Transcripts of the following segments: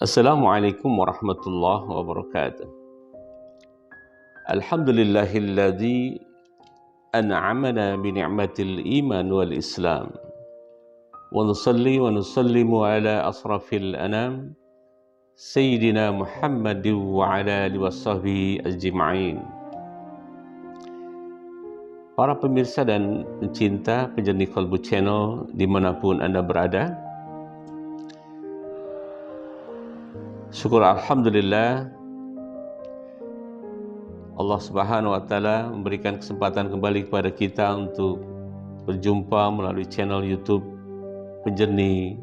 Assalamualaikum warahmatullahi wabarakatuh. Alhamdulillahilladzi an'amana bi ni'matil iman wal islam. Wa nusalli wa nusallimu ala asrafil anam Sayyidina Muhammadin wa ala alihi wasahbihi ajma'in. Para pemirsa dan pencinta Penjernih Qalbu Channel dimanapun Anda berada, syukur Alhamdulillah Allah Subhanahu wa Ta'ala memberikan kesempatan kembali kepada kita untuk berjumpa melalui channel YouTube Penjernih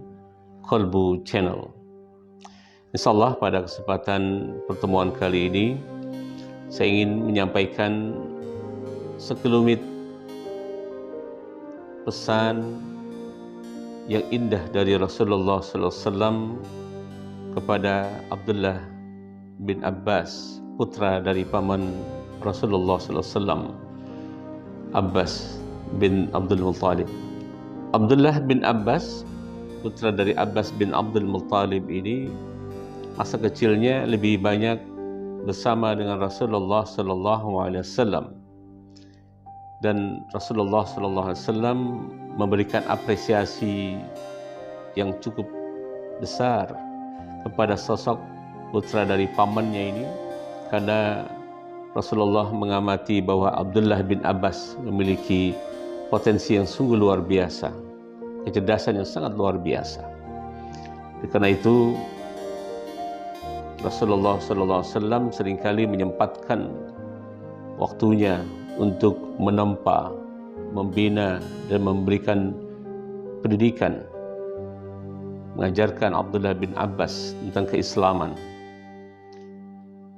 Qalbu Channel. InsyaAllah pada kesempatan pertemuan kali ini saya ingin menyampaikan sekelumit pesan yang indah dari Rasulullah SAW kepada Abdullah bin Abbas, putra dari paman Rasulullah SAW, Abbas bin Abdul Muttalib. Abdullah bin Abbas, putra dari Abbas bin Abdul Muttalib ini, masa kecilnya lebih banyak bersama dengan Rasulullah SAW, dan Rasulullah SAW memberikan apresiasi yang cukup besar kepada sosok putra dari pamannya ini, karena Rasulullah mengamati bahwa Abdullah bin Abbas memiliki potensi yang sungguh luar biasa, kecerdasan yang sangat luar biasa. Karena itu Rasulullah SAW seringkali menyempatkan waktunya untuk menempa, membina dan memberikan pendidikan, mengajarkan Abdullah bin Abbas tentang keislaman.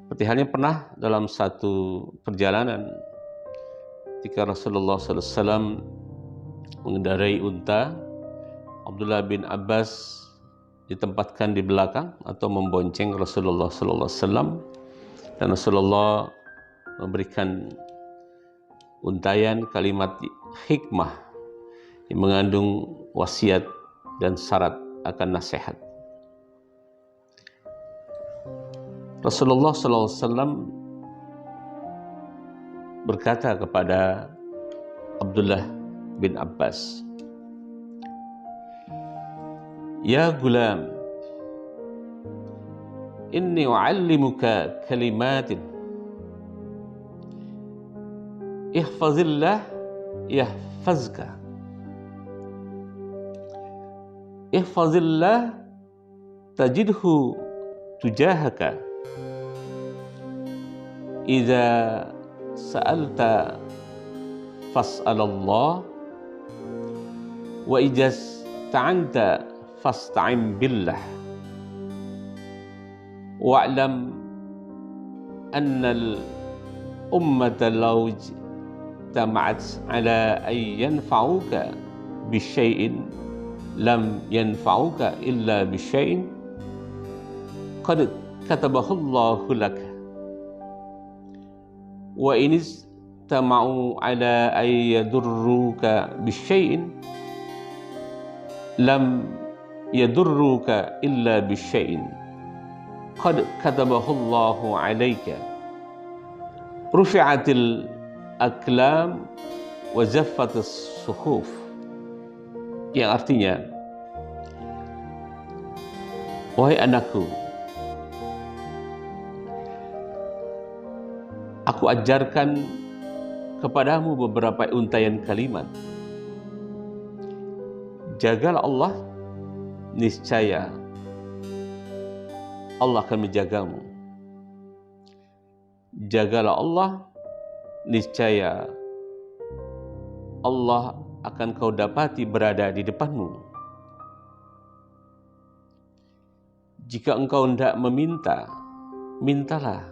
Seperti halnya pernah dalam satu perjalanan ketika Rasulullah SAW mengendarai unta, Abdullah bin Abbas ditempatkan di belakang atau membonceng Rasulullah SAW, dan Rasulullah memberikan untayan kalimat hikmah yang mengandung wasiat dan syarat akan nasihat. Rasulullah SAW berkata kepada Abdullah bin Abbas, "Ya gulam, inni u'allimuka kalimatin ihfazillah yahfazka, ihfazillah tajidhu tujahaka, idza sa'alta fas'alallah, wa idza ista'anta fasta'in billah, wa'lam annal ummata law ijtama'at ala an yanfa'uka bisyai'in lam yanfa'uka illa bisyai'in qad katabahu Allahu lak, wa in istama'u ala an yadurruka bisyai'in lam yadurruka illa bisyai'in qad katabahu Allahu alayka, rufi'atil aklam wa zaffatis suhuf." Yang artinya, wahai anakku, aku ajarkan kepadamu beberapa untayan kalimat. Jagalah Allah, niscaya Allah akan menjagamu. Jagalah Allah, niscaya Allah akan kau dapati berada di depanmu. Jika engkau hendak meminta, mintalah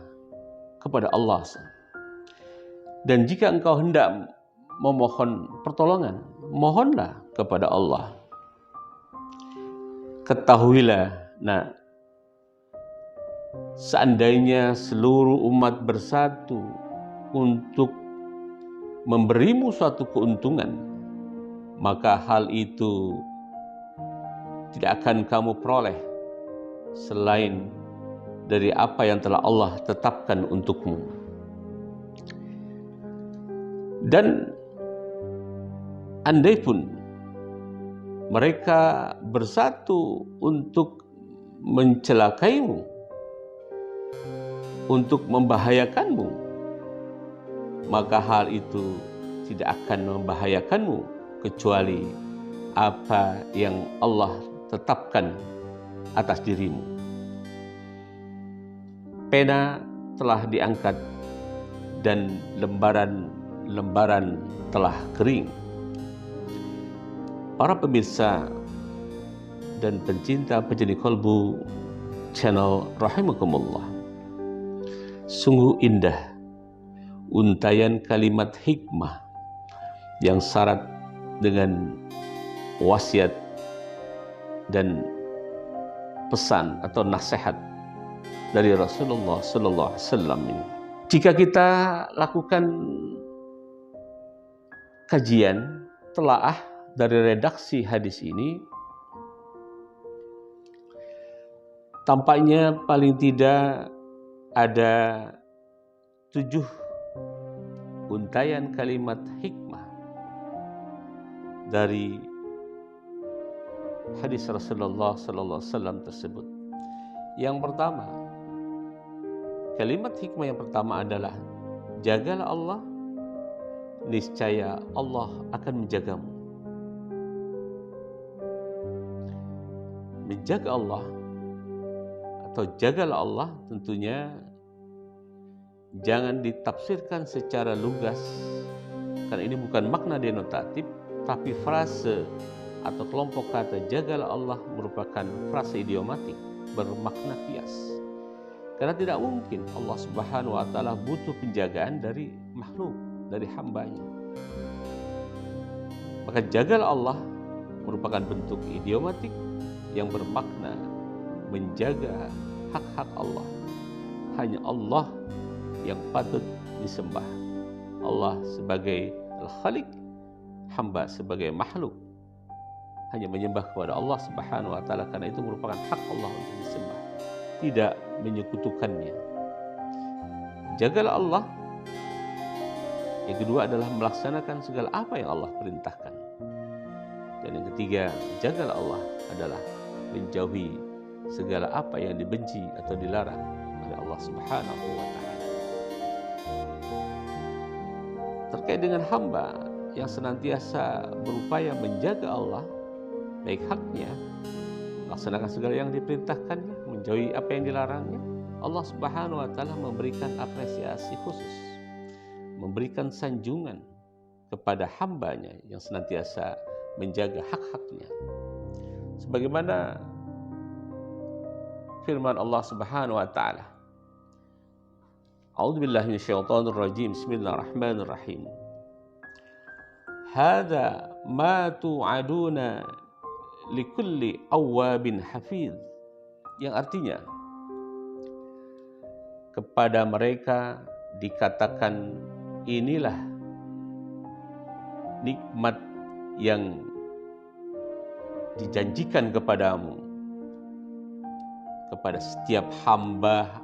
kepada Allah. Dan jika engkau hendak memohon pertolongan, mohonlah kepada Allah. Ketahuilah, seandainya seluruh umat bersatu untuk memberimu suatu keuntungan, maka hal itu tidak akan kamu peroleh selain dari apa yang telah Allah tetapkan untukmu. Dan andai pun mereka bersatu untuk mencelakaimu, untuk membahayakanmu, maka hal itu tidak akan membahayakanmu kecuali apa yang Allah tetapkan atas dirimu. Pena telah diangkat dan lembaran-lembaran telah kering. Para pemirsa dan pencinta penjadi kolbu channel rahimakumullah, sungguh indah untayan kalimat hikmah yang syarat dengan wasiat dan pesan atau nasihat dari Rasulullah Sallallahu Alaihi Wasallam ini. Jika kita lakukan kajian telaah dari redaksi hadis ini, tampaknya paling tidak ada 7 untayan kalimat hikmah dari hadis Rasulullah Sallallahu Alaihi Wasallam tersebut. Yang pertama, kalimat hikmah yang pertama adalah jagalah Allah, niscaya Allah akan menjagamu. Menjaga Allah atau jagalah Allah tentunya jangan ditafsirkan secara lugas, karena ini bukan makna denotatif, tapi frase atau kelompok kata jagalah Allah merupakan frase idiomatik bermakna kias. Karena tidak mungkin Allah Subhanahu wa Ta'ala butuh penjagaan dari makhluk, dari hambanya. Maka jagalah Allah merupakan bentuk idiomatik yang bermakna menjaga hak-hak Allah. Hanya Allah yang patut disembah. Allah sebagai Al-Khaliq, hamba sebagai makhluk hanya menyembah kepada Allah Subhanahu wa Ta'ala, karena itu merupakan hak Allah untuk disembah, tidak menyekutukannya. Jagalah Allah. Yang kedua adalah melaksanakan segala apa yang Allah perintahkan. Dan yang ketiga, jagalah Allah adalah menjauhi segala apa yang dibenci atau dilarang oleh Allah Subhanahu wa Ta'ala. Terkait dengan hamba yang senantiasa berupaya menjaga Allah, baik haknya, melaksanakan segala yang diperintahkannya, menjauhi apa yang dilarangnya, Allah Subhanahu wa Ta'ala memberikan apresiasi khusus, memberikan sanjungan kepada hambanya yang senantiasa menjaga hak-haknya. Sebagaimana firman Allah Subhanahu wa Ta'ala, A'udzubillahi minasyaitonir rajim, bismillahirrahmanirrahim. Hadza ma tu'aduna likulli awwabin hafiz, yang artinya kepada mereka dikatakan inilah nikmat yang dijanjikan kepadamu, kepada setiap hamba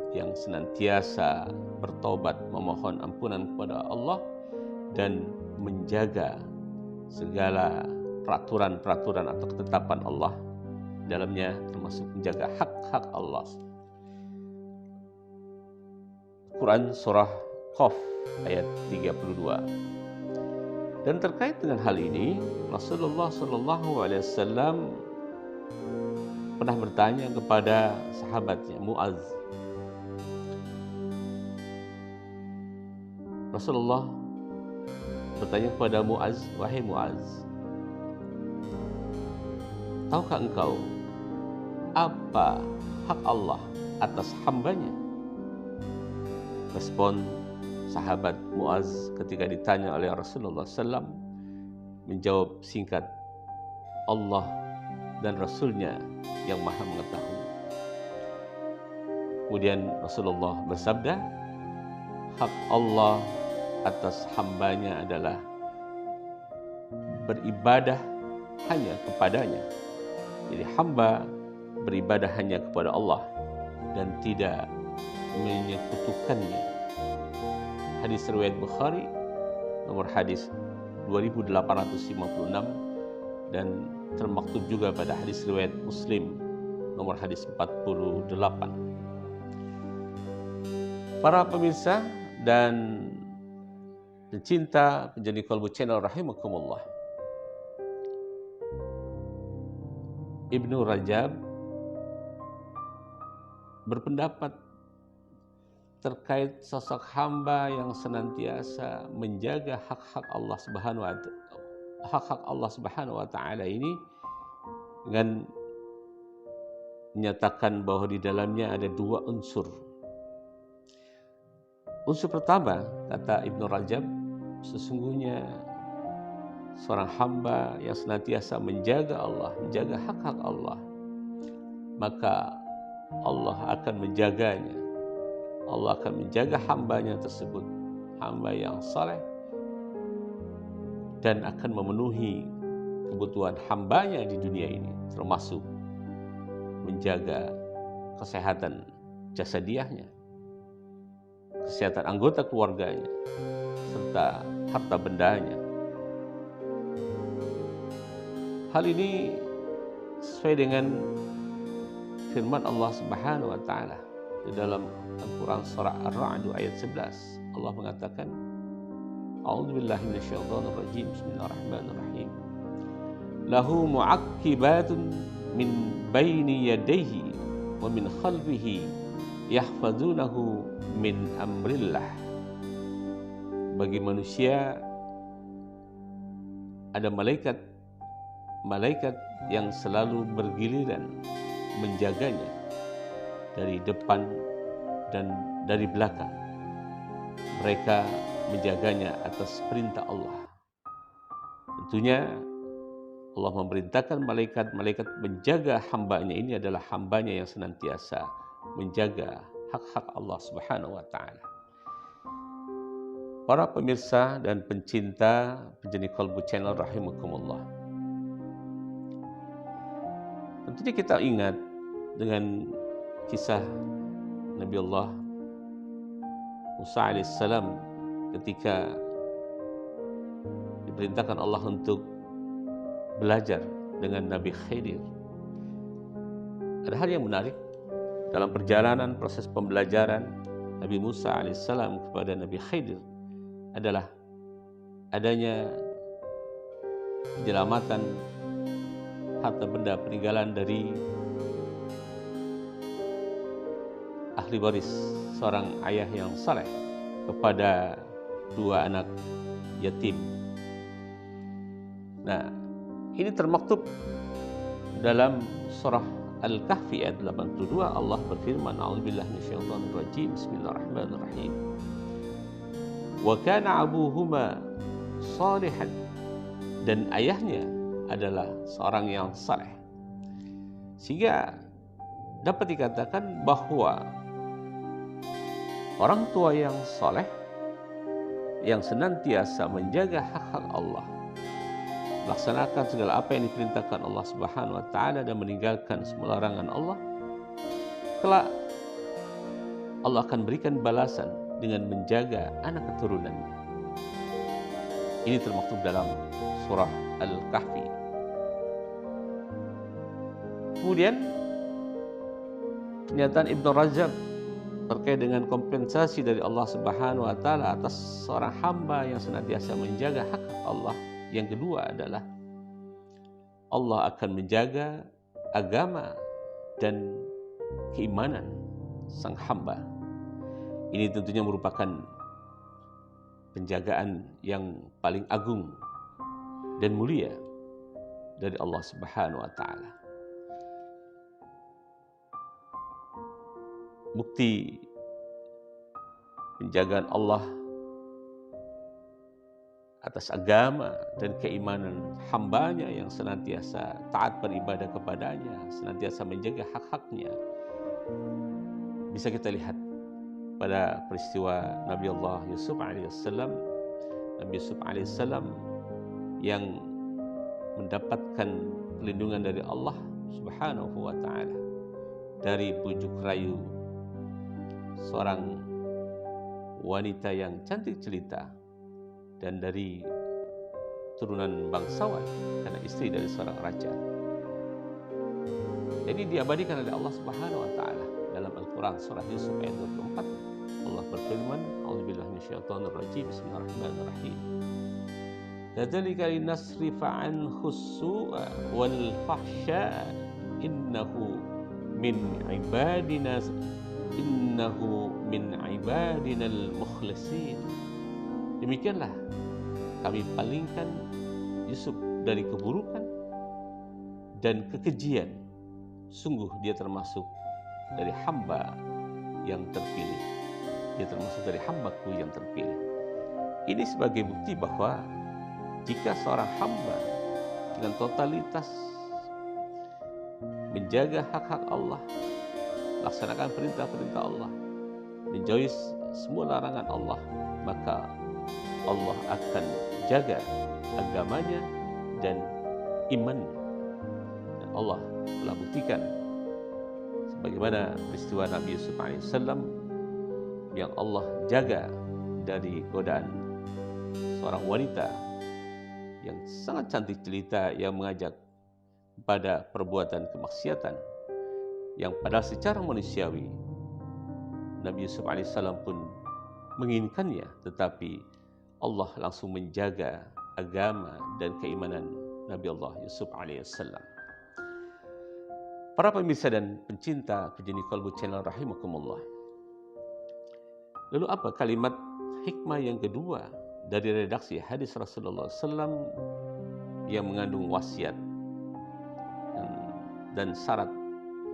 yang senantiasa bertobat memohon ampunan kepada Allah dan menjaga segala peraturan-peraturan atau ketetapan Allah dalamnya, termasuk menjaga hak-hak Allah. Quran surah Qaf ayat 32. Dan terkait dengan hal ini, Rasulullah Sallallahu Alaihi Wasallam pernah bertanya kepada sahabatnya Muaz. Rasulullah bertanya kepada Muaz, wahai Muaz, tahukah engkau apa hak Allah atas hambanya? Respon sahabat Muaz ketika ditanya oleh Rasulullah SAW menjawab singkat, Allah dan Rasulnya yang maha mengetahui. Kemudian Rasulullah bersabda, hak Allah atas hambanya adalah beribadah hanya kepadanya. Jadi hamba beribadah hanya kepada Allah dan tidak menyekutukannya. Hadis riwayat Bukhari nomor hadis 2856 dan termaktub juga pada hadis riwayat Muslim nomor hadis 48. Para pemirsa dan pencinta penjadi Qalbu Channel rahimakumullah, Ibnu Rajab berpendapat terkait sosok hamba yang senantiasa menjaga hak-hak Allah Subhanahu wa taala ini dengan menyatakan bahwa di dalamnya ada dua unsur. Unsur pertama, kata Ibnu Rajab, sesungguhnya seorang hamba yang senantiasa menjaga Allah, menjaga hak-hak Allah, maka Allah akan menjaganya. Allah akan menjaga hambanya tersebut, hamba yang saleh, dan akan memenuhi kebutuhan hambanya di dunia ini, termasuk menjaga kesehatan jasadiahnya, kesehatan anggota keluarganya, serta harta bendanya. Hal ini sesuai dengan firman Allah Subhanahu wa taala di dalam Al-Quran surah Ar-Ra'd ayat 11. Allah mengatakan, A'udzubillahi minasyaitonir rajim. Bismillahirrahmanirrahim. Lahu mu'aqqibatun min baini yadayhi wa min khalfihi yahfazunahu min amrillah. Bagi manusia ada malaikat yang selalu bergiliran menjaganya dari depan dan dari belakang. Mereka menjaganya atas perintah Allah. Tentunya Allah memerintahkan malaikat menjaga hambanya. Ini adalah hambanya yang senantiasa menjaga hak-hak Allah Subhanahu wa taala. Para pemirsa dan pencinta penjadi Qalbu Channel rahimakumullah, tentunya kita ingat dengan kisah Nabi Allah Musa alaihissalam ketika diperintahkan Allah untuk belajar dengan Nabi Khidir. Ada hal yang menarik dalam perjalanan proses pembelajaran Nabi Musa alaihissalam kepada Nabi Khidir adalah adanya penyelamatan harta benda peninggalan dari ahli waris seorang ayah yang saleh kepada dua anak yatim. Nah, ini termaktub dalam surah Al-Kahfi ayat 82. Allah berfirman, A'udzubillahi minasyaitonir rajim. Bismillahirrahmanirrahim. Wa kana abuhuma salihan, dan ayahnya adalah seorang yang saleh. Sehingga dapat dikatakan bahwa orang tua yang saleh, yang senantiasa menjaga hak-hak Allah, melaksanakan segala apa yang diperintahkan Allah Subhanahu wa taala dan meninggalkan semua larangan Allah, kelak Allah akan berikan balasan dengan menjaga anak keturunannya. Ini termaktub dalam surah Al-Kahfi. Kemudian pernyataan Ibnu Rajab terkait dengan kompensasi dari Allah Subhanahu wa taala atas seorang hamba yang senantiasa menjaga hak Allah. Yang kedua adalah Allah akan menjaga agama dan keimanan sang hamba. Ini tentunya merupakan penjagaan yang paling agung dan mulia dari Allah Subhanahu wa taala. Bukti penjagaan Allah atas agama dan keimanan hambanya yang senantiasa taat beribadah kepadanya, senantiasa menjaga hak-haknya, bisa kita lihat pada peristiwa Nabi Allah Yusuf alaihissalam. Nabi Yusuf alaihissalam yang mendapatkan perlindungan dari Allah Subhanahu wa ta'ala dari bujuk rayu seorang wanita yang cantik jelita dan dari turunan bangsawan karena istri dari seorang raja. Jadi diabadikan oleh Allah Subhanahu wa taala dalam Al-Qur'an surah Yusuf ayat 24. Allah berfirman, "A'udzubillahi minasyaitonir rajim. Bismillahirrahmanirrahim. Kadzalika linasrifa 'anhu as-su'a wal fahsya innahu min ibadinal mukhlisin." Demikianlah kami palingkan Yusuf dari keburukan dan kekejian. Sungguh dia termasuk dari hamba yang terpilih. Dia termasuk dari hambaku yang terpilih. Ini sebagai bukti bahwa jika seorang hamba dengan totalitas menjaga hak-hak Allah, laksanakan perintah-perintah Allah, menjauhi semua larangan Allah, maka Allah akan jaga agamanya dan imannya. Dan Allah telah buktikan sebagaimana peristiwa Nabi Yusuf alaihissalam yang Allah jaga dari godaan seorang wanita yang sangat cantik jelita yang mengajak pada perbuatan kemaksiatan yang padahal secara manusiawi Nabi Yusuf alaihissalam pun menginginkannya, tetapi Allah langsung menjaga agama dan keimanan Nabi Allah Yusuf alaihissalam. Para pemirsa dan pencinta Penjeni Qalbu Channel rahimakumullah. Lalu apa kalimat hikmah yang kedua dari redaksi hadis Rasulullah SAW yang mengandung wasiat dan syarat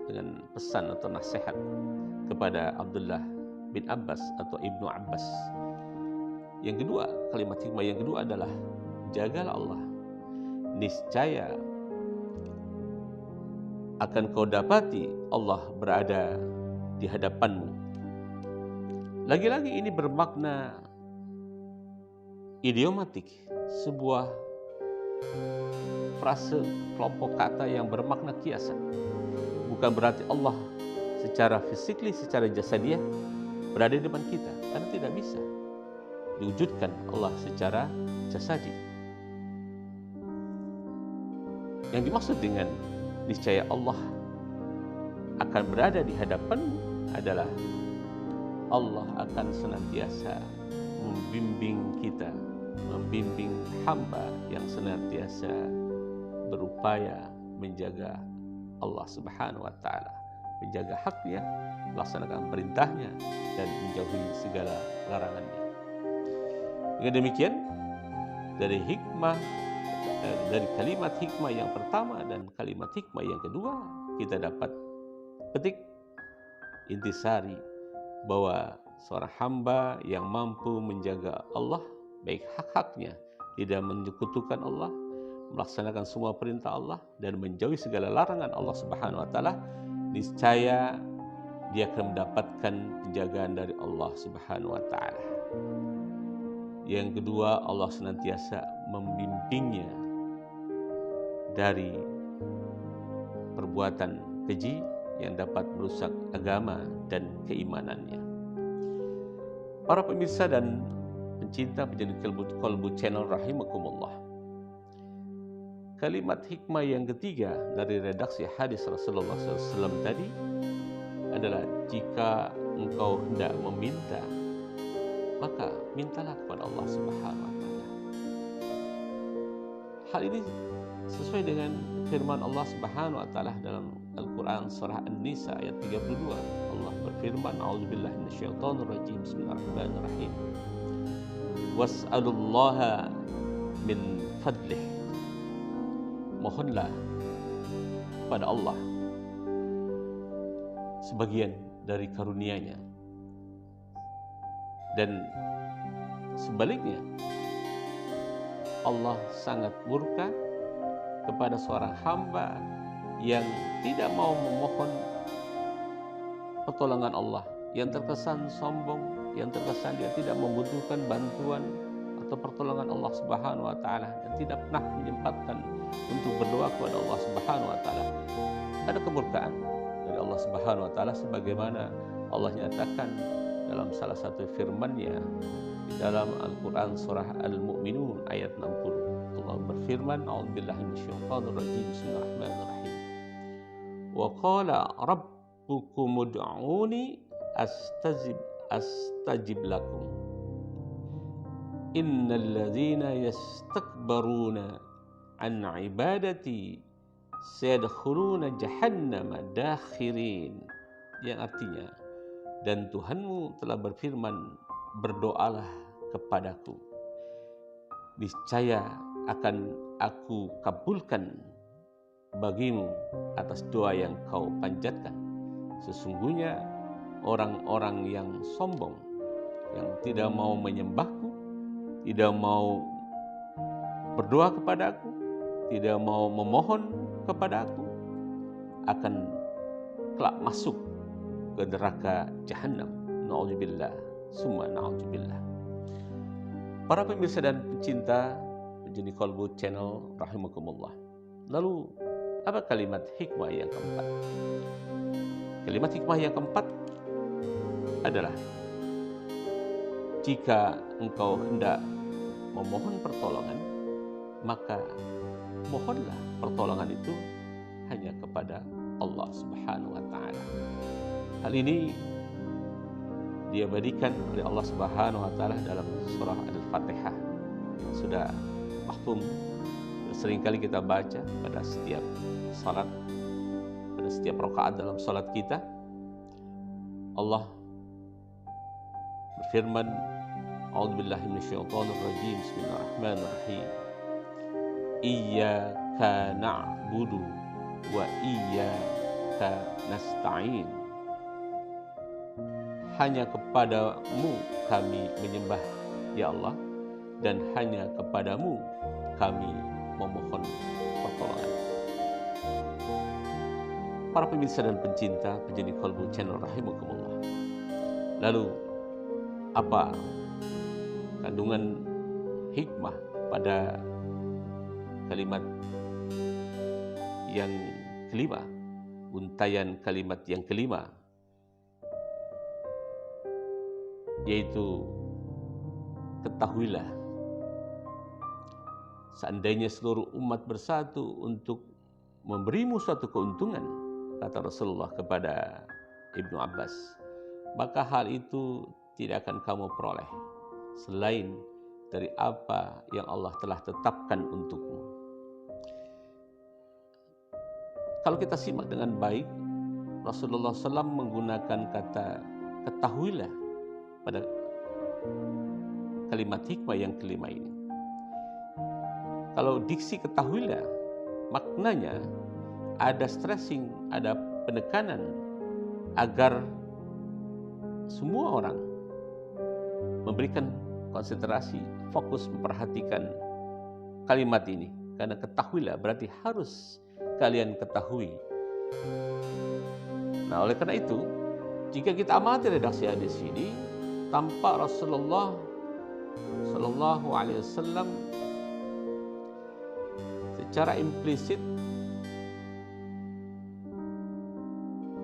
dengan pesan atau nasihat kepada Abdullah bin Abbas atau Ibnu Abbas? Yang kedua, kalimat hikmah yang kedua adalah jagalah Allah, niscaya akan kau dapati Allah berada di hadapanmu. Lagi-lagi ini bermakna idiomatik, sebuah frase kelompok kata yang bermakna kiasan. Bukan berarti Allah secara fisikly, secara jasadiah berada di depan kita, karena tidak bisa diwujudkan Allah secara jasadi. Yang dimaksud dengan niscaya Allah akan berada di hadapanmu adalah Allah akan senantiasa membimbing kita, membimbing hamba yang senantiasa berupaya menjaga Allah Subhanahu wa taala, menjaga haknya, melaksanakan perintahnya dan menjauhi segala larangannya. Dengan demikian, dari kalimat hikmah yang pertama dan kalimat hikmah yang kedua, kita dapat petik intisari bahwa seorang hamba yang mampu menjaga Allah, baik hak-haknya, tidak menyekutukan Allah, melaksanakan semua perintah Allah dan menjauhi segala larangan Allah Subhanahu wa taala, niscaya dia akan mendapatkan penjagaan dari Allah Subhanahu wa taala. Yang kedua, Allah senantiasa membimbingnya dari perbuatan keji yang dapat merusak agama dan keimanannya. Para pemirsa dan pencinta Penjeni Qalbu Channel rahimakumullah. Kalimat hikmah yang ketiga dari redaksi hadis Rasulullah SAW tadi adalah jika engkau hendak meminta, maka mintalah kepada Allah Subhanahu wa taala. Hal ini sesuai dengan firman Allah Subhanahu wa taala dalam Al-Qur'an surah An-Nisa ayat 32. Allah berfirman, "A'udzubillahi minasyaitonir rajim. Bismillahirrahmanirrahim. Was'alullaha min fadlih." Mohonlah pada Allah sebagian dari karunia-Nya. Dan sebaliknya, Allah sangat murka kepada seorang hamba yang tidak mau memohon pertolongan Allah, yang terkesan sombong, yang terkesan dia tidak membutuhkan bantuan atau pertolongan Allah Subhanahu wa taala, dan tidak pernah menyempatkan untuk berdoa kepada Allah Subhanahu wa taala. Ada kemurkaan dari Allah Subhanahu wa taala, sebagaimana Allah nyatakan dalam salah satu firman-Nya di dalam Al-Qur'an surah Al-Mu'minun ayat 60. Allah berfirman, a'udzubillahi minasyaitonir rajim, bismillahirrahmanirrahim. Wa qala rabbukum ud'uni astajib lakum. Innal ladzina yastakbaruna an ibadati sayadkhuluna jahannama dakhirin. Yang artinya, dan Tuhanmu telah berfirman, berdoalah kepadaku, niscaya akan aku kabulkan bagimu atas doa yang kau panjatkan. Sesungguhnya orang-orang yang sombong, yang tidak mau menyembahku, tidak mau berdoa kepadaku, tidak mau memohon kepadaku, akan kelak masuk ke neraka jahanam. Na'udzubillah, summa na'udzubillah. Para pemirsa dan pencinta Penjuni Kolbu Channel rahimakumullah. Lalu apa kalimat hikmah yang keempat? Kalimat hikmah yang keempat adalah, jika engkau hendak memohon pertolongan, maka mohonlah pertolongan itu hanya kepada Allah Subhanahu wa taala. Hal ini diabadikan oleh Allah Subhanahu wa taala dalam surah Al-Fatihah yang sudah mahfum, seringkali kita baca pada setiap salat, pada setiap rakaat dalam salat kita. Allah berfirman, a'udzubillahi minasyaitonir rajim, bismillahirrahmanirrahim. Iyyaka na'budu wa iyyaka nasta'in. Hanya kepadamu kami menyembah, ya Allah, dan hanya kepadamu kami memohon pertolongan. Para pemirsa dan pencinta Penjuni Kolbu Channel rahimakumullah. Lalu apa kandungan hikmah pada kalimat yang kelima, untayan kalimat yang kelima, yaitu ketahuilah, seandainya seluruh umat bersatu untuk memberimu suatu keuntungan, kata Rasulullah kepada Ibnu Abbas, maka hal itu tidak akan kamu peroleh selain dari apa yang Allah telah tetapkan untukmu. Kalau kita simak dengan baik, Rasulullah SAW menggunakan kata ketahuilah pada kalimat hikmah yang kelima ini. Kalau diksi ketahuilah, maknanya ada stressing, ada penekanan agar semua orang memberikan konsentrasi, fokus memperhatikan kalimat ini. Karena ketahuilah berarti harus kalian ketahui. Nah, oleh karena itu, jika kita amati redaksi hadis ini, tampak Rasulullah Sallallahu Alaihi Wasallam secara implisit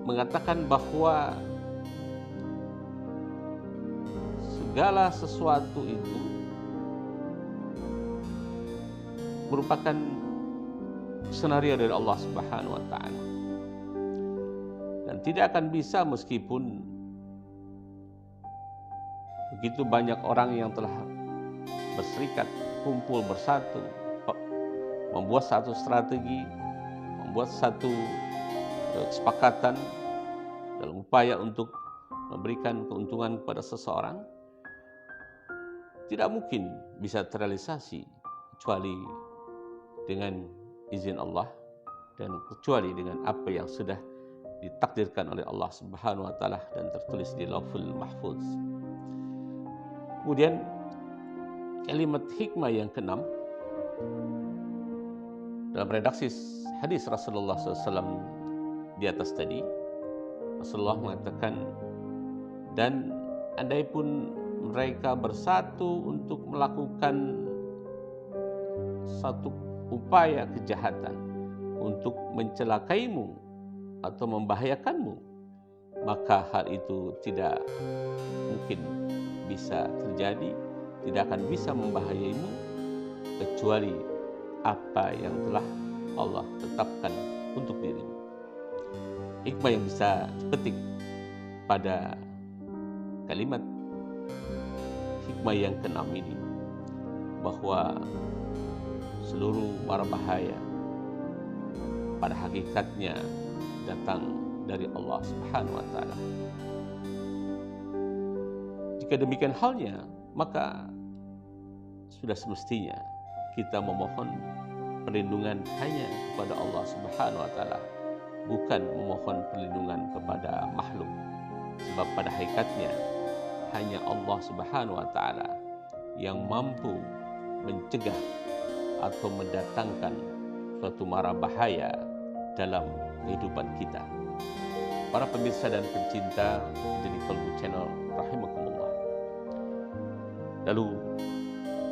mengatakan bahwa segala sesuatu itu merupakan skenario dari Allah Subhanahu wa taala. Dan tidak akan bisa meskipun begitu banyak orang yang telah berserikat, kumpul bersatu, membuat satu strategi, membuat satu kesepakatan dalam upaya untuk memberikan keuntungan kepada seseorang, tidak mungkin bisa terrealisasi kecuali dengan izin Allah dan kecuali dengan apa yang sudah ditakdirkan oleh Allah Subhanahu wa taala dan tertulis di Lauhul Mahfuz. Kemudian kalimat hikmah yang keenam dalam redaksi hadis Rasulullah SAW di atas tadi, Rasulullah mengatakan, dan andai pun mereka bersatu untuk melakukan satu upaya kejahatan untuk mencelakaimu, atau membahayakanmu, maka hal itu tidak mungkin bisa terjadi, tidak akan bisa membahayaimu kecuali apa yang telah Allah tetapkan untuk dirimu. Hikmah yang bisa dipetik pada kalimat hikmah yang keenam ini, bahwa seluruh mara bahaya pada hakikatnya datang dari Allah Subhanahu wa Ta'ala. Jika demikian halnya, maka sudah semestinya kita memohon perlindungan hanya kepada Allah Subhanahu wa Ta'ala, bukan memohon perlindungan kepada makhluk. Sebab pada hakikatnya hanya Allah Subhanahu wa Ta'ala yang mampu mencegah atau mendatangkan suatu mara bahaya dalam kehidupan kita. Para pemirsa dan pencinta Jadi Kolbu Channel rahimakumullah. Lalu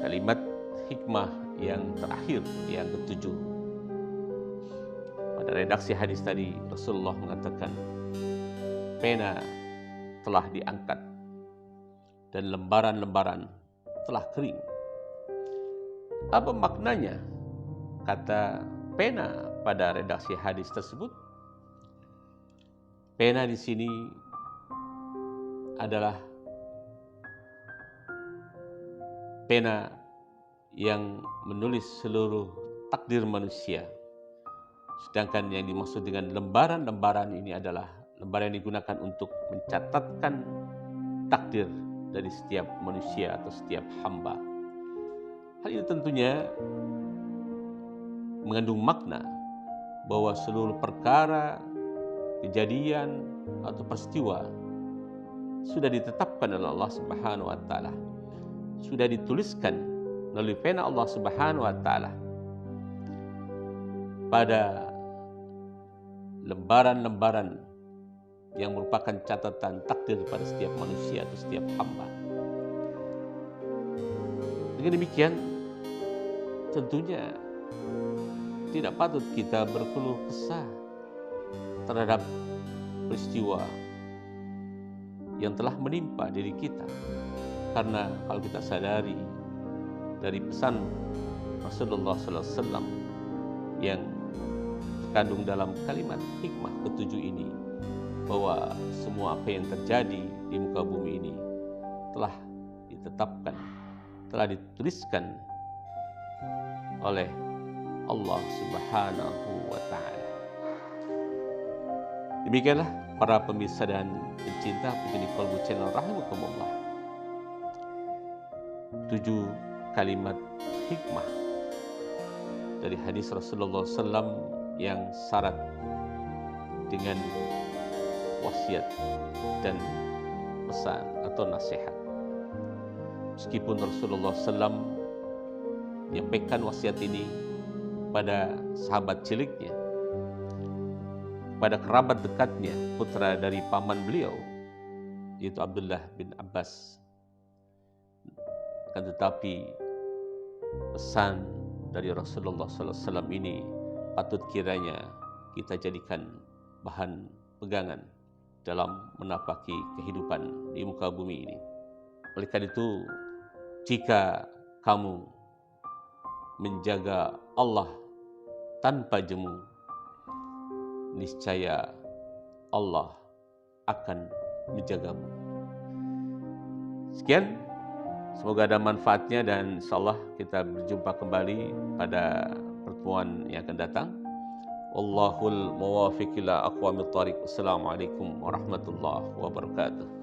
kalimat hikmah yang terakhir, yang ketujuh. Pada redaksi hadis tadi Rasulullah mengatakan, pena telah diangkat dan lembaran-lembaran telah kering. Apa maknanya kata pena pada redaksi hadis tersebut? Pena di sini adalah pena yang menulis seluruh takdir manusia. Sedangkan yang dimaksud dengan lembaran-lembaran ini adalah lembaran yang digunakan untuk mencatatkan takdir dari setiap manusia atau setiap hamba. Hal ini tentunya mengandung makna bahwa seluruh perkara, kejadian atau peristiwa sudah ditetapkan oleh Allah Subhanahu wa Ta'ala, sudah dituliskan melalui pena Allah Subhanahu wa Ta'ala pada lembaran-lembaran yang merupakan catatan takdir pada setiap manusia atau setiap hamba. Dengan demikian, tentunya tidak patut kita berkeluh kesah terhadap peristiwa yang telah menimpa diri kita. Karena kalau kita sadari dari pesan Rasulullah SAW yang terkandung dalam kalimat hikmah ketujuh ini, bahwa semua apa yang terjadi di muka bumi ini telah ditetapkan, telah dituliskan oleh Allah Subhanahu wa Ta'ala. Demikianlah para pemirsa dan pencinta Jadi Kolbu Channel rahimakumullah, 7 kalimat hikmah dari hadis Rasulullah SAW yang syarat dengan wasiat dan pesan atau nasihat. Meskipun Rasulullah SAW menyampaikan wasiat ini pada sahabat ciliknya, pada kerabat dekatnya, putra dari paman beliau, yaitu Abdullah bin Abbas. Akan tetapi pesan dari Rasulullah SAW ini patut kiranya kita jadikan bahan pegangan dalam menapaki kehidupan di muka bumi ini. Oleh karena itu, jika kamu menjaga Allah tanpa jemu, niscaya Allah akan menjagamu. Sekian, semoga ada manfaatnya dan insyaallah kita berjumpa kembali pada pertemuan yang akan datang. Wallahul muwaffiq ila aqwamit thariq. Assalamualaikum warahmatullahi wabarakatuh.